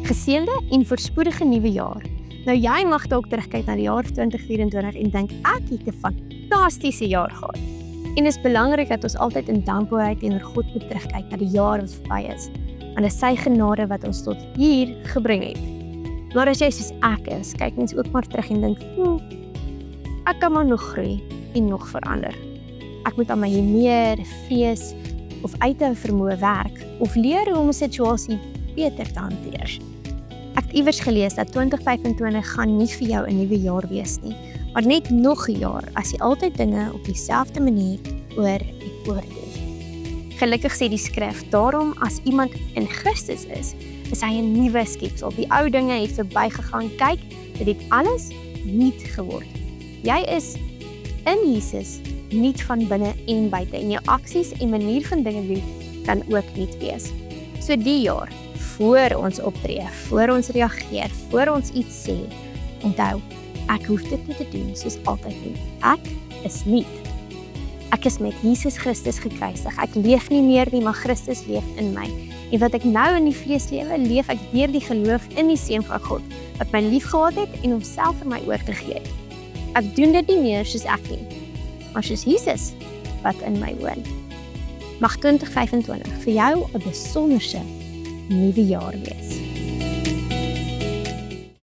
Geseënde en voorspoedige nuwe jaar. Nou jy mag dalk terugkyk na die jaar 2024 en dink ek het 'n fantastiese jaar gehad. En is belangrik dat ons altyd in dankbaarheid teenoor God moet terugkyk na die jaar wat verby is, want dit is sy genade wat ons tot hier gebring het. Maar as jy soos ek is, kyk mens ook maar terug en dink, ek kan maar nog groei en nog verander. Ek moet aan my meer vrees of uithou vermoë werk of leer hoe om 'n situasie beter te hanteer. Ek het iewers gelees dat 2025 gaan nie vir jou 'n nuwe jaar wees nie, maar net nog 'n jaar as jy altyd dinge op dieselfde manier oor en oor doen. Gelukkig sê die skrif, daarom as iemand in Christus is hy 'n nuwe skepsel. Die ou dinge het verbygegaan, kyk, dit het alles nuut geword. Jy is in Jesus, nuut van binne en buite, en jou aksies en manier van dinge doen kan ook nuut wees. So die jaar, voor ons optree, voor ons reageer, voor ons iets sê, onthou, ek hoef dit nie te doen soos altyd nie. Ek is nuut. Ek is met Jesus Christus gekruisig. Ek leef nie meer nie, maar Christus leef in my. En wat ek nou in die vlees lewe, leef ek deur die geloof in die Seun van God, wat my liefgehad het en homself vir my oorgegee het. Ek doen dit nie meer soos ek nie, maar soos Jesus wat in my woon. Mag 2025 vir jou 'n besonderse nuwe jaar wees.